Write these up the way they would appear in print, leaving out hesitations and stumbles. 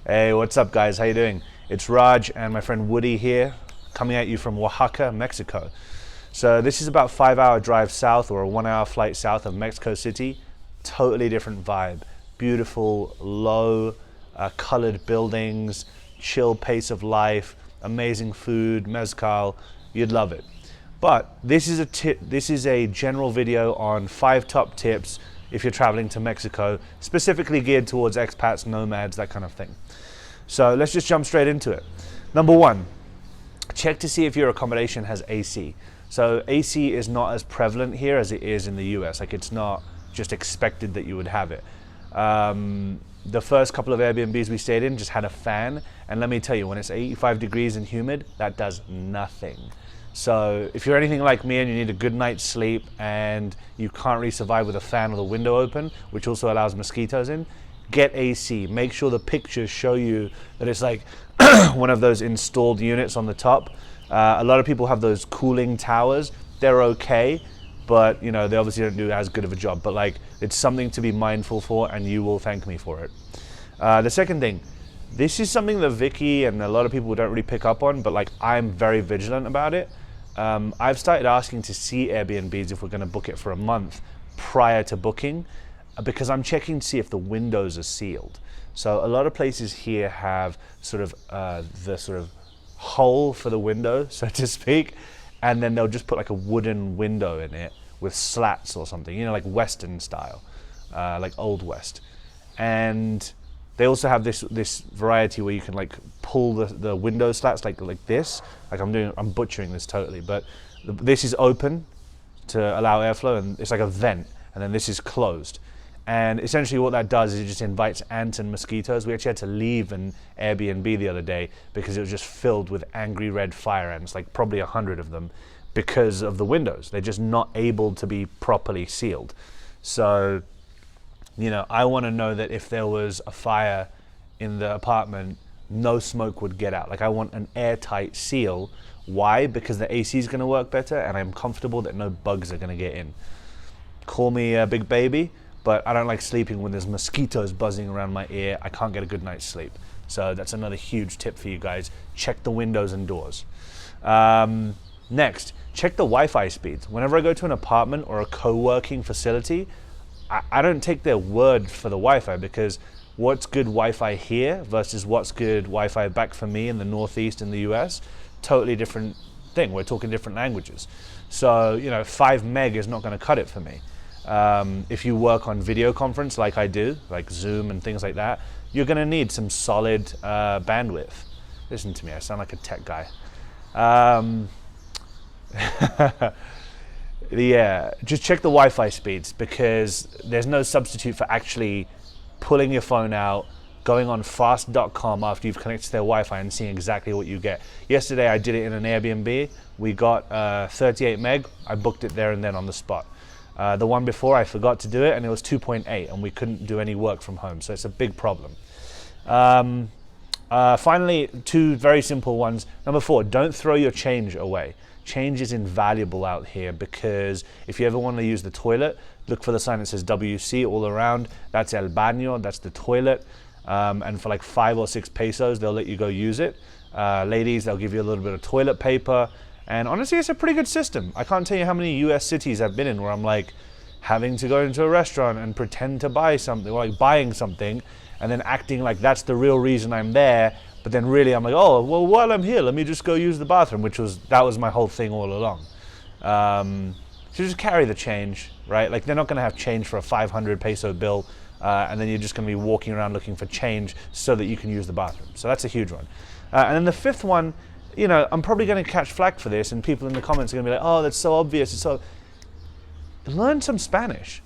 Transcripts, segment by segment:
Hey, what's up guys? How you doing? It's Raj and my friend Woody here, coming at you from Oaxaca, Mexico. So this is about 5-hour drive south or a 1-hour flight south of Mexico City. Totally different vibe. Beautiful, low, colored buildings, chill pace of life, amazing food, mezcal. You'd love it. But this is a general video on 5 top tips if you're traveling to Mexico, specifically geared towards expats, nomads, that kind of thing. So let's just jump straight into it. Number 1, check to see if your accommodation has AC. So AC is not as prevalent here as it is in the US. Like, it's not just expected that you would have it. The first couple of Airbnbs we stayed in just had a fan, and let me tell you, when it's 85 degrees and humid, that does nothing. So if you're anything like me and you need a good night's sleep and you can't really survive with a fan or the window open, which also allows mosquitoes in, get AC. Make sure the pictures show you that it's like one of those installed units on the top. A lot of people have those cooling towers. They're okay, but you know, they obviously don't do as good of a job. But like, it's something to be mindful for, and you will thank me for it. The second thing, this is something that Vicky and a lot of people don't really pick up on, but like, I'm very vigilant about it. I've started asking to see Airbnbs if we're going to book it for a month prior to booking, because I'm checking to see if the windows are sealed. So a lot of places here have sort of the sort of hole for the window, so to speak, and then they'll just put like a wooden window in it with slats or something, you know, like Western style, like Old West. And they also have this variety where you can like pull the window slats like this. Like I'm butchering this totally, but this is open to allow airflow, and it's like a vent, and then this is closed. And essentially what that does is it just invites ants and mosquitoes. We actually had to leave an Airbnb the other day because it was just filled with angry red fire ants, like probably 100 of them, because of the windows. They're just not able to be properly sealed. So, you know, I want to know that if there was a fire in the apartment, no smoke would get out. Like, I want an airtight seal. Why? Because the AC is going to work better, and I'm comfortable that no bugs are going to get in. Call me a big baby, but I don't like sleeping when there's mosquitoes buzzing around my ear. I can't get a good night's sleep. So that's another huge tip for you guys. Check the windows and doors. Next, check the Wi-Fi speeds. Whenever I go to an apartment or a co-working facility, I don't take their word for the Wi-Fi, because what's good Wi-Fi here versus what's good Wi-Fi back for me in the Northeast in the US, totally different thing. We're talking different languages. So, you know, 5 meg is not going to cut it for me. If you work on video conference like I do, like Zoom and things like that, you're going to need some solid bandwidth. Listen to me, I sound like a tech guy. Yeah, just check the Wi-Fi speeds, because there's no substitute for actually pulling your phone out, going on fast.com after you've connected to their Wi-Fi and seeing exactly what you get. Yesterday I did it in an Airbnb. We got 38 meg. I booked it there and then on the spot. The one before I forgot to do it, and it was 2.8, and we couldn't do any work from home, so it's a big problem. Finally, 2 very simple ones. Number 4, don't throw your change away. Change is invaluable out here, because if you ever want to use the toilet, look for the sign that says WC all around. That's el baño, that's the toilet. And for like 5 or 6 pesos, they'll let you go use it. Ladies, they'll give you a little bit of toilet paper. And honestly, it's a pretty good system. I can't tell you how many US cities I've been in where I'm like having to go into a restaurant and pretend to buy something, or like buying something, and then acting like that's the real reason I'm there. But then really I'm like, oh, well, while I'm here, let me just go use the bathroom, that was my whole thing all along. So just carry the change, right? Like, they're not going to have change for a 500 peso bill, and then you're just going to be walking around looking for change so that you can use the bathroom. So that's a huge one. And then the 5th one, you know, I'm probably going to catch flack for this, and people in the comments are going to be like, oh, that's so obvious. It's so... Learn some Spanish.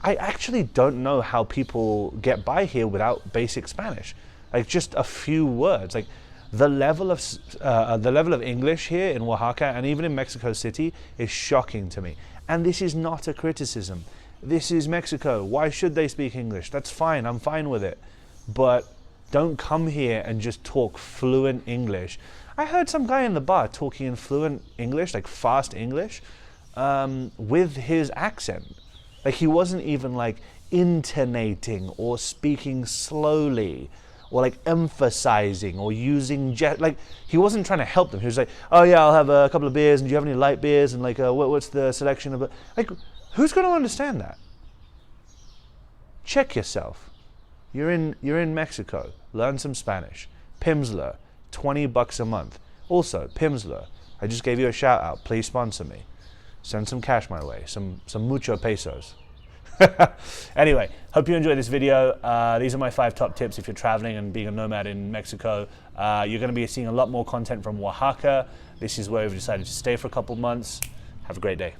I actually don't know how people get by here without basic Spanish. Like, just a few words. Like, the level of English here in Oaxaca and even in Mexico City is shocking to me. And this is not a criticism. This is Mexico. Why should they speak English? That's fine. I'm fine with it. But don't come here and just talk fluent English. I heard some guy in the bar talking in fluent English, like fast English, with his accent. Like, he wasn't even like intonating or speaking slowly or like emphasizing or using like he wasn't trying to help them. He was like, oh yeah, I'll have a couple of beers, and do you have any light beers, and like what's the selection of it? Like, who's going to understand that? Check yourself. You're in Mexico. Learn some Spanish. Pimsleur, $20 a month. Also, Pimsleur, I just gave you a shout out. Please sponsor me. Send some cash my way. Some mucho pesos. Anyway, hope you enjoyed this video. These are my 5 top tips if you're traveling and being a nomad in Mexico. You're going to be seeing a lot more content from Oaxaca. This is where we've decided to stay for a couple months. Have a great day.